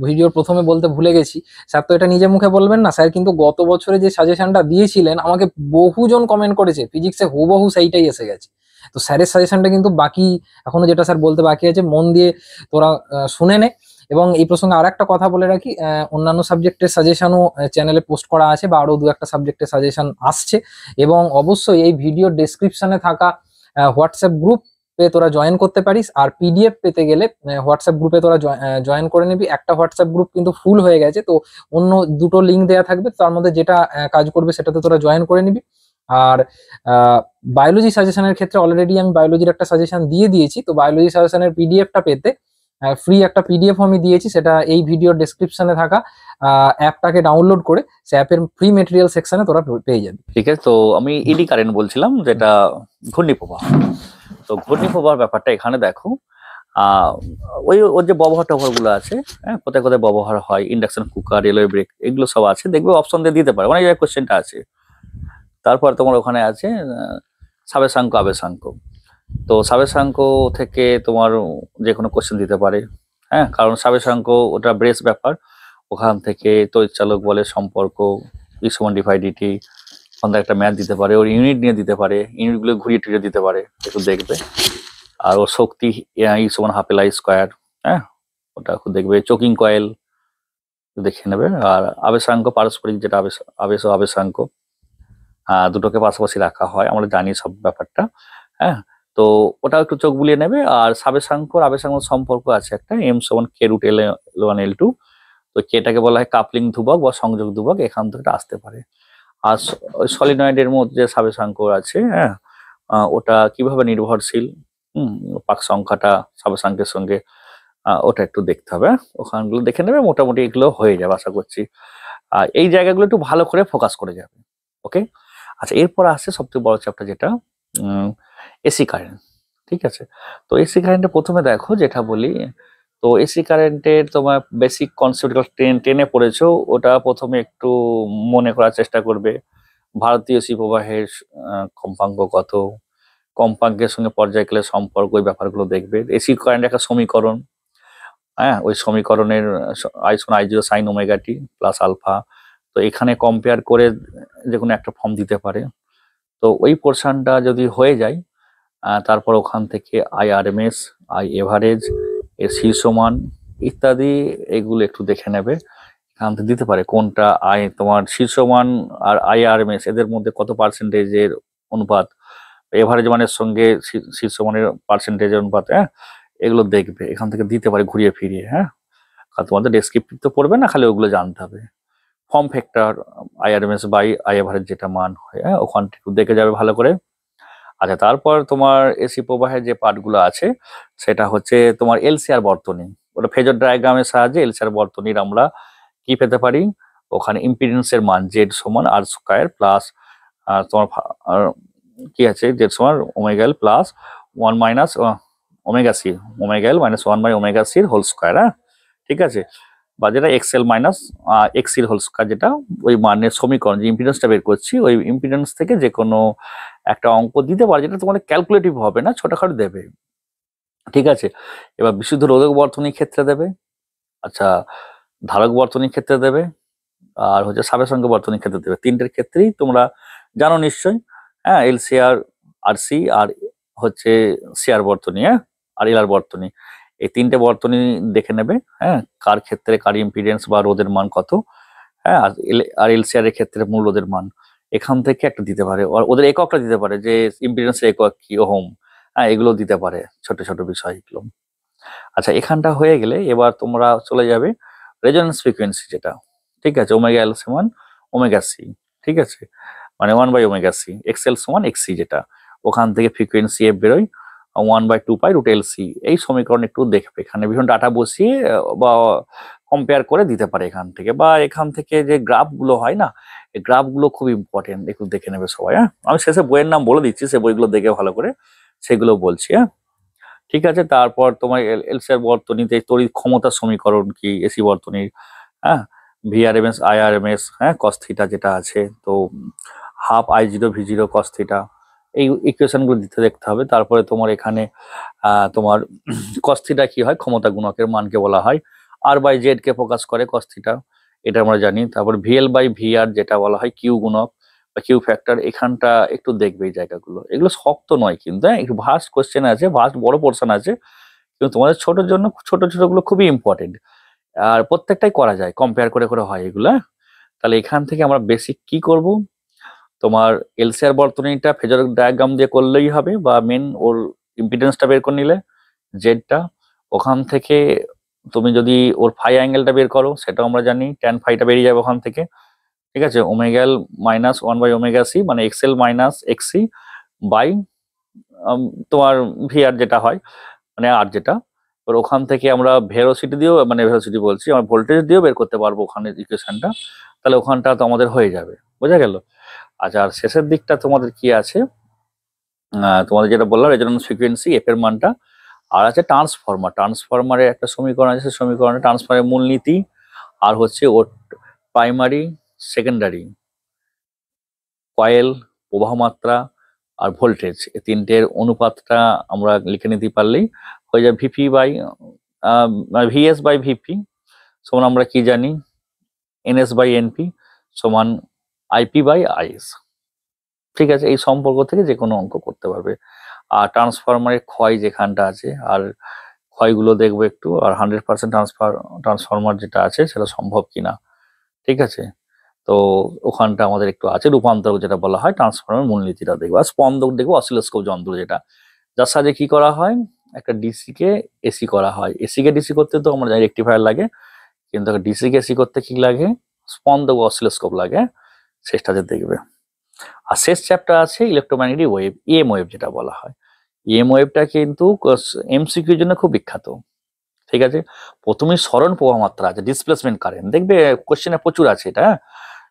ভিডিওর প্রথমে বলতে ভুলে গেছি। স্যার তো এটা নিজে মুখে বলবেন না, স্যার কিন্তু গত বছরে যে সাজেশনটা দিয়েছিলেন আমাকে বহুজন কমেন্ট করেছে, ফিজিক্সে হুবহু সেইটাই এসে গেছে। তো স্যারের সাজেশনটা কিন্তু বাকি, এখনো যেটা স্যার বলতে বাকি আছে, মন দিয়ে তোরা শুনে নে। এবং এই প্রসঙ্গে আর একটা কথা বলে রাখি, অন্যান্য সাবজেক্টের সাজেশনও চ্যানেলে পোস্ট করা আছে, বা আরো 2-1টা সাবজেক্টের সাজেশন আসছে। এবং অবশ্যই এই ভিডিও ডেসক্রিপশনে থাকা হোয়াটসঅ্যাপ গ্রুপ তোরা জয়েন করতে পারিস। আর পিডিএফ পেতে গেলে হোয়াটসঅ্যাপ গ্রুপে তোরা জয়েন করে নিবি। একটা হোয়াটসঅ্যাপ গ্রুপ কিন্তু ফুল হয়ে গেছে, তো অন্য 2টো লিঙ্ক দেওয়া থাকবে, তার মধ্যে যেটা কাজ করবে সেটাতে তোরা জয়েন করে নিবি। আর বায়োলজি সাজেশনের ক্ষেত্রে অলরেডি আমি বায়োলজির একটা সাজেশন দিয়ে দিয়েছি, তো বায়োলজি সাজেশনের পিডিএফটা পেতে ফ্রি একটা পিডিএফ আমি দিয়েছি, সেটা এই ভিডিওর ডেসক্রিপশনে থাকা অ্যাপটাকে ডাউনলোড করে সে অ্যাপের ফ্রি মেটেরিয়াল সেকশনে তোরা পেয়ে যাবি। ঠিক আছে। তো আমি এডি কারেন্ট বলছিলাম, যেটা ঘূর্ণি প্রবাহ। তো ঘূর্ণি প্রবাহের ব্যাপারটা এখানে দেখো, ওই ওর যে ব্যবহার টবহার গুলো আছে, হ্যাঁ, কোথায় কোথায় ব্যবহার হয়, ইন্ডাকশন কুকার, রেলওয়ে ব্রেক, এগুলো সব আছে, দেখবে অপশন দিয়ে দিতে পারে, অনেক জায়গায় কোশ্চেনটা আছে। তারপর তোমার ওখানে আছে সাবেশাঙ্ক, আবেশাঙ্ক। তো সাবেশাঙ্ক থেকে তোমার যে কোনো কোশ্চেন দিতে পারে, হ্যাঁ, কারণ সাবেশাঙ্ক ওটা ব্রেস ব্যাপার, ওখান থেকে তড়িৎচালক বলের সম্পর্ক, E সমান d∅dt, ওখান থেকে একটা ম্যাথ দিতে পারে, ওর ইউনিট নিয়ে দিতে পারে, ইউনিটগুলো ঘুরিয়ে টুরিয়ে দিতে পারে, একটু দেখবে। আর ওর শক্তি ই সমান হাফ এল আই স্কোয়ার, হ্যাঁ ওটা দেখবে। চোকিং কয়েল দেখে নেবে। আর আবেশাঙ্ক পারস্পরিক যেটা আবেশ ও আবেশাঙ্ক, দুটোকে পাশাপাশি রাখা হয়, আমরা জানি সব ব্যাপারটা। হ্যাঁ, তো ওটাও একটু চোখ বুলিয়ে নেবে। আর সাবেশাঙ্ক আর আবেশাঙ্ক সম্পর্ক আছে একটা, এম সমান কে রুট L1 L2। তো কেটাকে বলা হয় কাপলিং ধ্রুবক বা সংযোগ ধ্রুবক, এখান থেকে এটা আসতে পারে। আর সলিনয়েডের মধ্যে সাবেশাঙ্ক আছে, হ্যাঁ ওটা কিভাবে নির্ভরশীল, পাক সংখ্যাটা সাবেশাঙ্কের সঙ্গে, ওটা একটু দেখতে হবে। ওখানগুলো দেখে নেবে, মোটামুটি এগুলো হয়ে যাবে আশা করছি। আর এই জায়গাগুলো একটু ভালো করে ফোকাস করে যাবে। ওকে, আচ্ছা এরপর আসছে সবথেকে বড় চ্যাপ্টার যেটা এসি কারেন্ট। ঠিক আছে, তো এসি কারেন্টে প্রথমে দেখো যেটা বলি, তো এসি কারেন্টের তোমার বেসিক কনসেপ্ট টেনে পড়েছো, ওটা প্রথমে একটু মনে করার চেষ্টা করবে। ভারতীয় এসি প্রবাহের কম্পাঙ্ক কত, কম্পাঙ্কের সঙ্গে পর্যায়কালের সম্পর্ক, ওই ব্যাপারগুলো দেখবে। এসি কারেন্ট একটা সমীকরণ, হ্যাঁ ওই সমীকরণের আই সমান I0 sine omega t plus alpha. তো এখানে কম্পেয়ার করে যে কোনো একটা ফর্ম দিতে পারে। তো ওই পোর্শনটা যদি হয়ে যায়, তারপর ওখান থেকে IRMS, আই এভারেজ, এর শীর্ষমান ইত্যাদি এগুলো একটু দেখে নেবে। এখান থেকে দিতে পারে কোনটা তোমার শীর্ষমান আর IRMS এদের মধ্যে কত পার্সেন্টেজের অনুপাত, এভারেজ মানের সঙ্গে শীর্ষমানের পার্সেন্টেজের অনুপাত, হ্যাঁ এগুলো দেখবে। এখান থেকে দিতে পারে ঘুরিয়ে ফিরিয়ে, হ্যাঁ আর তোমাদের ডেসক্রিপটিভ তো পড়বে না, খালি ওগুলো জানতে হবে। Form factor, IRMS by I average যেটা মান হয়, হ্যাঁ ওখানটা একটু দেখে যাবে ভালো করে। আচ্ছা তারপর তোমার এসি প্রবাহের যে পার্টগুলো আছে সেটা হচ্ছে তোমার এলসিআর বর্তনী। ওটা ফেজর ডায়াগ্রামের সাহায্যে এলসিআর বর্তনীর আমরা কি পেতে পারি, ওখানে ইম্পিডেন্সের মান জেড সমান আর স্কোয়ার প্লাস তোমার কি আছে জেড সমান omega L plus 1 minus omega C, omega L minus 1 by omega সির হোল স্কোয়ার, হ্যাঁ ঠিক আছে। বা যেটা এক্সএল মাইনাস এক্সির হোল স্কোয়ার, যেটা ওই মানের সমীকরণ, যে ইম্পিডেন্সটা বের করছি ওই ইম্পিডেন্স থেকে যে কোনো একটা অঙ্ক দিতে পারে, যেটা তোমাদের ক্যালকুলেটিভ হবে না, ছোটখাটো দেবে। ঠিক আছে, এবার বিশুদ্ধ রোধক বর্তনীর ক্ষেত্রে দেবে, আচ্ছা ধারক বর্তনীর ক্ষেত্রে দেবে, আর হচ্ছে সাবেসঙ্গ বর্তনীর ক্ষেত্রে দেবে। তিনটের ক্ষেত্রেই তোমরা জানো নিশ্চয়ই, হ্যাঁ এলসিআর, আরসি আর হচ্ছে সিআর বর্তনী, হ্যাঁ আর এলআর বর্তনী, এই তিনটে বর্তনী দেখে নেবে। হ্যাঁ কার ক্ষেত্রে কার ইম্পিডেন্স বা রোধের মান কত, হ্যাঁ আর এলসিআর এর ক্ষেত্রে মূল রোধের মান, এখান থেকে একটা দিতে পারে। আর ওদের এককটা দিতে পারে, যে ইম্পিডেন্সের একক কি ওহম, হ্যাঁ এগুলো দিতে পারে, ছোট ছোট বিষয় এগুলো। আচ্ছা এখানটা হয়ে গেলে এবার তোমরা চলে যাবে রেজোন্যান্স ফ্রিকোয়েন্সি যেটা, ঠিক আছে ওমেগা এল সমান ওমেগা সি, ঠিক আছে মানে 1 বাই ওমেগা সি, এক্সএল সমান এক্সি, যেটা ওখান থেকে ফ্রিকোয়েন্সি এফ বেরোয় 1 by 2 pi root L C. এই সমীকরণ একটু দেখবে, এখানে বিভিন্ন ডাটা বসিয়ে বা কম্পেয়ার করে দিতে পারে এখান থেকে। বা এখান থেকে যে গ্রাফগুলো হয় না, এই গ্রাফগুলো খুব ইম্পর্টেন্ট, একটু দেখে নেবে সবাই। হ্যাঁ আমি শেষে বইয়ের নাম বলে দিচ্ছি, সে বইগুলো দেখে ভালো করে সেগুলো বলছি। হ্যাঁ ঠিক আছে, তারপর তোমার এলসিআর বর্তনীতে তড়িৎ ক্ষমতা সমীকরণ কি এসি বর্তনীর, হ্যাঁ ভিআরএমএস আইআরএমএস, হ্যাঁ কস থিটা যেটা আছে, তো half I0 V0 cos theta, এই ইকুয়েশনগুলো দেখতে হবে। তারপরে তোমার এখানে তোমার কস থিটা কি হয়, ক্ষমতা গুণকের মানকে বলা হয়, আর বাই জেড কে প্রকাশ করে কস থিটা, এটা আমরা জানি। তারপর ভিএল বাই ভিআর যেটা বলা হয় কিউ গুণক বা কিউ ফ্যাক্টর, এখানটা একটু দেখবে এই জায়গাগুলো। এগুলো শক্ত নয় কিন্তু, হ্যাঁ একটু ভাস্ট কোশ্চেন আছে, ভাস্ট বড় পোর্শন আছে, কিন্তু তোমাদের ছোটোর জন্য ছোট ছোটগুলো খুবই ইম্পর্টেন্ট। আর প্রত্যেকটাই করা যায়, কম্পেয়ার করে করে হয় এগুলো। তাহলে এখান থেকে আমরা বেসিক কি করব, তোমার এলসিআর বর্তনীটা ফেজর ডায়াগ্রাম দিয়ে করলেই হবে, বা মেন ওর ইম্পিডেন্সটা বের করে নিলে জেডটা, ওখান থেকে তুমি যদি ওর ফাই অ্যাঙ্গেলটা বের করো, সেটাও আমরা জানি, ট্যান ফাইটা বেরিয়ে যাবে ওখান থেকে। ঠিক আছে, ওমেগাল মাইনাস 1 বাই ওমেগা সি মানে এক্সএল মাইনাস এক্সি বাই তোমার ভিআর যেটা হয় মানে আর যেটা, এবার ওখান থেকে আমরা ভেলোসিটি দিয়েও, মানে ভেলোসিটি বলছি, আমরা ভোল্টেজ দিয়েও বের করতে পারবো ওখানে ইকুয়েশনটা। তাহলে ওখানটা তো আমাদের হয়ে যাবে, বোঝা গেল। আচ্ছা আর শেষের দিকটা তোমাদের কি আছে, তোমাদের যেটা বললাম রেজোন্যান্স ফ্রিকোয়েন্সি এফ এর মানটা, আর আছে ট্রান্সফরমার। ট্রান্সফরমারের একটা সমীকরণ আছে, সমীকরণে ট্রান্সফরমারের মূলনীতি, আর হচ্ছে ওর প্রাইমারি সেকেন্ডারি কয়েল, প্রবাহ মাত্রা আর ভোল্টেজ, এই তিনটের অনুপাতটা আমরা লিখে নিতে পারলেই হয়ে যাবে। VP by VS by VP সমান আমরা কি জানি, এনএস বাই এনপি সমান আইপি বাই আইএস। ঠিক আছে, এই সম্পর্ক থেকে যে কোনো অঙ্ক করতে পারবে। আর ট্রান্সফরমারের ক্ষয় যেখানটা আছে, আর ক্ষয়গুলো দেখবো একটু, আর 100% ট্রান্সফরমার যেটা আছে সেটা সম্ভব কিনা, ঠিক আছে। তো ওখানটা আমাদের একটু আছে, রূপান্তরক যেটা বলা হয়, ট্রান্সফরমার মূলনীতিটা দেখবো, আর স্পন্দক দেখবো, অসিলোস্কোপ যন্ত্র যেটা, যার সাহায্যে কি করা হয়, একটা ডিসি কে এসি করা হয়। এসি কে ডিসি করতে তো আমরা জানি রেকটিফায়ার লাগে, কিন্তু ডিসি কে এসি করতে কি লাগে, স্পন্দক অসিলোস্কোপ লাগে, শেষটাতে দেখবে। আর শেষ চ্যাপ্টার আছে ইলেকট্রোম্যাগনেটিক ওয়েভ, ইএম ওয়েভ যেটা বলা হয়। ইএম ওয়েভটা কিন্তু এমসিকিউর জন্য খুব বিখ্যাত, ঠিক আছে। প্রথমেই সরণ প্রবাহ মাত্রা আছে, ডিসপ্লেসমেন্ট কারেন্ট, দেখবে কোশ্চেনে প্রচুর আছে এটা, হ্যাঁ?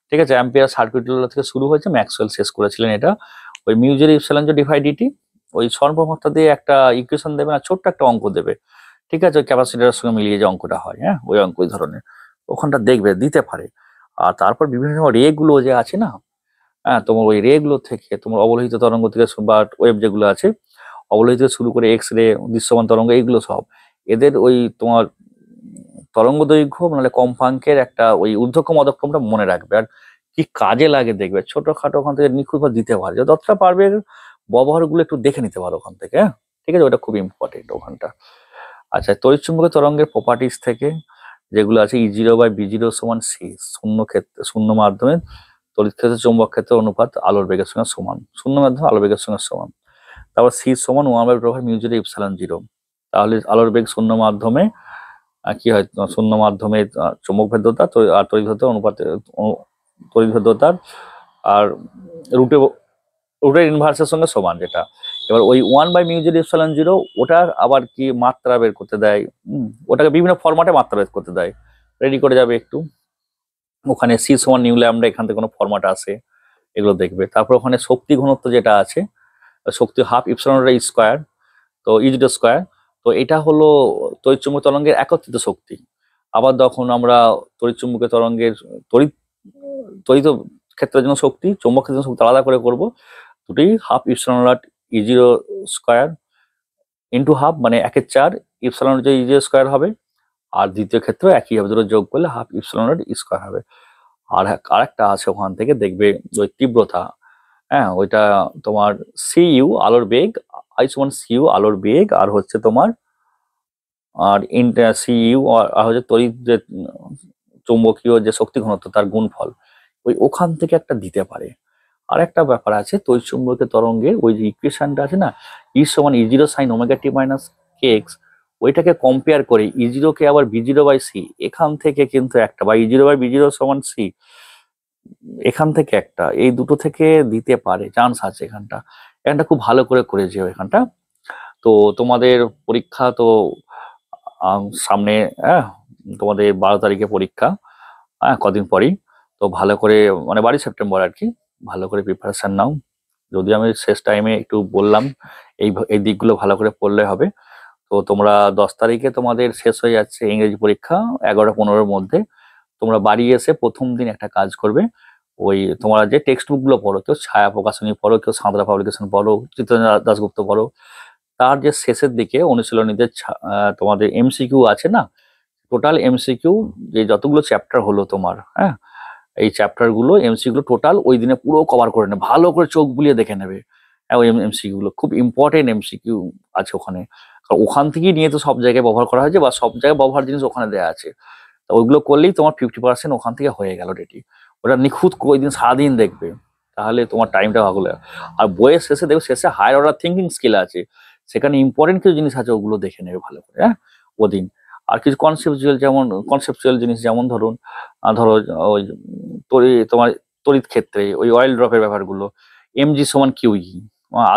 ঠিক আছে। অ্যাম্পিয়ার সার্কিট ল থেকে শুরু হয়েছে, ম্যাক্সওয়েল শেষ করেছিলেন এটা। ওই মিউজের ইপসিলন ডিভাইড ডিটি, ওই সরণ প্রবাহ মাত্রা দিয়ে একটা ইকুয়েশন দেবে না, ছোট্ট একটা অঙ্ক দেবে, ঠিক আছে, ওই ক্যাপাসিটরের সঙ্গে মিলিয়ে যে অঙ্কটা হয়, হ্যাঁ, ওই অঙ্ক ওই ধরনের, ওখানটা দেখবে দিতে পারে। আর তারপর বিভিন্ন রে গুলো যে আছে না, হ্যাঁ, তোমার ওই রে গুলো থেকে, তোমার অবলোহিত তরঙ্গ থেকে বা ওয়েভ যেগুলো আছে, অবলোহিত থেকে শুরু করে এক্স রে, দৃশ্যমান তরঙ্গ, এইগুলো সব এদের ওই তোমার তরঙ্গ দৈর্ঘ্য মানে কম্পাঙ্কের একটা ওই ঊর্ধ্বক্রম অধঃক্রমটা মনে রাখবে, আর কি কাজে লাগে দেখবে, ছোটখাটো ওখান থেকে নিখুঁতভাবে দিতে পারে, যতটা পারবে ব্যবহারগুলো একটু দেখে নিতে পারো ওখান থেকে, হ্যাঁ, ঠিক আছে, ওটা খুব ইম্পর্টেন্ট ওখানটা। আচ্ছা, তড়িৎচুম্বকীয় তরঙ্গের প্রপার্টিস থেকে যেগুলো আছে, E0/B0 = C, শূন্য ক্ষেত্রে, শূন্য মাধ্যমে তড়িৎ ক্ষেত্রে চৌম্বক ক্ষেত্রের অনুপাত আলোর বেগের সঙ্গে সমান, শূন্য মাধ্যমে আলোর বেগের সঙ্গে সমান। তারপর C = 1/ρ/μ0ε0, তাহলে আলোর বেগ শূন্য মাধ্যমে কি হয়, শূন্য মাধ্যমে চৌম্বক ভেদ্যতা আর তড়িৎ ভেদ্যতার অনুপাতে, তড়িৎ ভেদ্যতার আর রুটে রুটের ইনভার্সের সঙ্গে সমান যেটা। এবার ওই 1/μ0ε0 ওটার আবার কি মাত্রা বের করতে দেয়, ওটাকে বিভিন্ন ফরম্যাটে মাত্রা বের করতে দেয়, রেডি করে যাবে একটু। ওখানে C = নিউ ল্যামডা, এখান থেকে কোনো ফরম্যাট আসে, এগুলো দেখবে। তারপর ওখানে শক্তি ঘনত্ব যেটা আছে, শক্তি ½ ε² তো E0², তো এটা হলো তড়িৎচুম্বকীয় তরঙ্গের একত্রিত শক্তি। আবার যখন আমরা তড়িৎচুম্বকীয় তরঙ্গের তড়িৎ তড়িৎ ক্ষেত্রের জন্য শক্তি, চৌম্বক ক্ষেত্রের জন্য শক্তি আলাদা করে করব, দুটোই ½ E0² ইন্টু হাফ, মানে 1/4 ইপসিলন যে E0² হবে, আর দ্বিতীয় ক্ষেত্রে একই হবে, দুটো যোগ করলে ½ E² হবে। আর আরেকটা আছে ওখান থেকে দেখবে, ওই তীব্রতা, হ্যাঁ, ওইটা তোমার সিইউ আলোর বেগ, I = CU আলোর বেগ, আর হচ্ছে তোমার আর সিইউ আর হচ্ছে তড়িৎ যে চৌম্বকীয় যে শক্তি ঘনত্ব তার গুণফল, ওখান থেকে একটা দিতে পারে। আর একটা ব্যাপার আছে, তড়িৎচুম্বকীয় তরঙ্গের ওই যে ইকুয়েশনটা আছে না, E = E0sin ωt - kx, ওইটাকে কম্পেয়ার করে E0 কে আবার B0/C, এখান থেকে কিন্তু একটা, বা E0/B0 = C, এখান থেকে একটা, এই দুটো থেকে দিতে পারে, চান্স আছে এখানটা। এখানটা খুব ভালো করে করেছে এখানটা। তো তোমাদের পরীক্ষা তো সামনে, হ্যাঁ, তোমাদের 12 তারিখে পরীক্ষা, হ্যাঁ, কদিন পরেই। তো ভালো করে, মানে 12 সেপ্টেম্বর আর কি, ভালো করে প্রিপারেশন নাও। যদি আমি শেষ টাইমে একটু বললাম, এই দিকগুলো ভালো করে পড়লে হবে। তো তোমরা 10 তারিখে তোমাদের শেষ হয়ে যাচ্ছে ইংরেজি পরীক্ষা, 11:15-র মধ্যে। তোমরা বাড়ি এসে প্রথম দিন একটা কাজ করবে, ওই তোমরা যে টেক্সট বুকগুলো পড়ো, কেউ ছায়া প্রকাশনী পড়ো, কেউ সাঁতরা পাবলিকেশন পড়ো, চিত্তরঞ্জন দাশগুপ্ত পড়ো, তার যে শেষের দিকে অনুশীলনীদের তোমাদের এমসিকিউ আছে না, টোটাল এমসিকিউ যে যতগুলো চ্যাপ্টার হলো তোমার, হ্যাঁ, এই চ্যাপ্টার গুলো এমসিকিউ টোটাল ওই দিনে পুরো কভার করে নেবে, ভালো করে চোখ বুলিয়ে দেখে নেবে। হ্যাঁ, ওই এমসিকিউ গুলো খুব ইম্পর্টেন্ট এমসিকিউ আছে ওখানে, কারণ ওখান থেকেই নিয়ে তো সব জায়গায় ব্যবহার করা হয়েছে, বা সব জায়গায় ব্যবহার জিনিস ওখানে দেওয়া আছে। তো ওইগুলো করলেই তোমার 50% ওখান থেকে হয়ে গেল রেডি। ওটা নিখুঁত ওই দিন সারাদিন দেখবে, তাহলে তোমার টাইমটা ভালো। আর বইয়ের শেষে দেখবে, শেষে হায়ার অর্ডার থিঙ্কিং স্কিল আছে, সেখানে ইম্পর্টেন্ট কিছু জিনিস আছে, ওগুলো দেখে নেবে ভালো করে, হ্যাঁ, ওদিন। আর কিছু কনসেপচুয়াল জিনিস, যেমন ধরো ওই তোমার তড়িৎ ক্ষেত্রে ওই অয়েল ড্রপের ব্যাপারগুলো, mg = QE,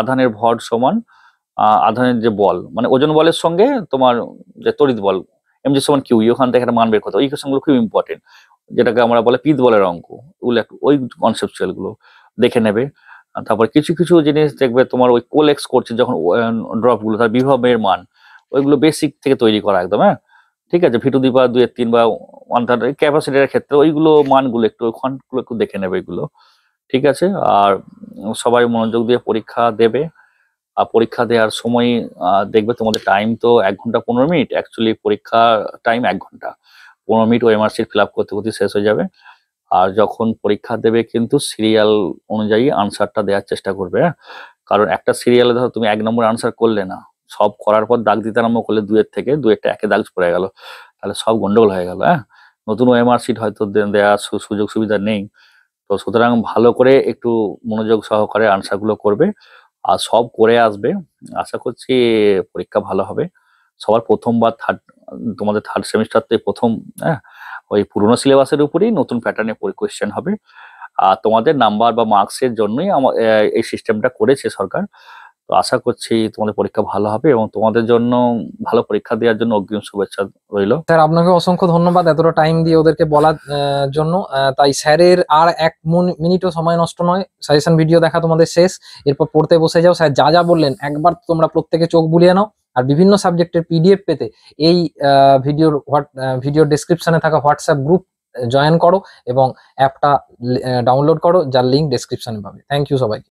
আধানের ভর সমান আধানের যে বল, মানে ওজন বলের সঙ্গে তোমার যে তড়িৎ বল, mg = QE, ওখান থেকে একটা মান বের করতে, ওই কোয়েশ্চেনগুলো খুব ইম্পর্টেন্ট, যেটাকে আমরা বলে পিত বলের অঙ্ক, ওগুলো একটু ওই কনসেপচুয়াল গুলো দেখে নেবে। আর তারপর কিছু কিছু জিনিস দেখবে তোমার ওই কোলেক্স করছে যখন ড্রপ গুলো, তার বিভবের মান, ওইগুলো বেসিক থেকে তৈরি করা একদম, হ্যাঁ, ঠিক আছে। V⁻²-3 বা 1/3 ক্যাপাসিটির ক্ষেত্রে ওইগুলো মানগুলো একটু ওখানগুলো একটু দেখে নেবে এগুলো, ঠিক আছে। আর সবাই মনোযোগ দিয়ে পরীক্ষা দেবে। আর পরীক্ষা দেওয়ার সময় দেখবে তোমাদের টাইম তো 1 ঘন্টা 15 মিনিট, অ্যাকচুয়ালি পরীক্ষা টাইম 1 ঘন্টা 15 minute, OMR sheet fill up করতে করতে শেষ হয়ে যাবে। আর যখন পরীক্ষা দেবে কিন্তু সিরিয়াল অনুযায়ী আনসারটা দেওয়ার চেষ্টা করবে, হ্যাঁ, কারণ একটা সিরিয়ালে ধরো তুমি 1 নম্বর আনসার করলে না, সব করার পর দাগ দিতে আরম্ভ করলে 2 এর থেকে 2 একটা একে দাগ পড়ে গেল, তাহলে সব গন্ডগোল হয়ে গেল। হ্যাঁ, নতুন ওএমআর শিট হয়তো দেওয়ার সুযোগ সুবিধা নেই। তো সুতরাং ভালো করে একটু মনোযোগ সহকারে আনসারগুলো করবে আর সব করে আসবে। আশা করছি পরীক্ষা ভালো হবে। সবার প্রথম বা তোমাদের থার্ড সেমিস্টারতে প্রথম, হ্যাঁ, ওই পুরোনো সিলেবাসের উপরেই নতুন প্যাটার্নে কোয়েশ্চেন হবে। আর তোমাদের নাম্বার বা মার্কসের জন্যই এই সিস্টেমটা করেছে সরকার। তো আশা করছি তোমাদের পরীক্ষা ভালো হবে এবং তোমাদের জন্য ভালো পরীক্ষা দেওয়ার জন্য অগ্রিম শুভেচ্ছা রইল। স্যার আপনাকে অসংখ্য ধন্যবাদ এতটা টাইম দিয়ে ওদেরকে বলার জন্য। তাই স্যারের আর 1 মিনিটও সময় নষ্ট নয়, সাজেশন ভিডিও দেখা তোমাদের শেষ, এরপর পড়তে বসে যাও। স্যার যা যা বললেন একবার তোমরা প্রত্যেকে চোখ বুলিয়ে নাও। আর বিভিন্ন সাবজেক্টের পিডিএফ পেতে এই ভিডিওর ডেসক্রিপশনে থাকা হোয়াটসঅ্যাপ গ্রুপ জয়েন করো এবং অ্যাপটা ডাউনলোড করো, যার লিঙ্ক ডেসক্রিপশনে পাবে। থ্যাংক ইউ সবাইকে।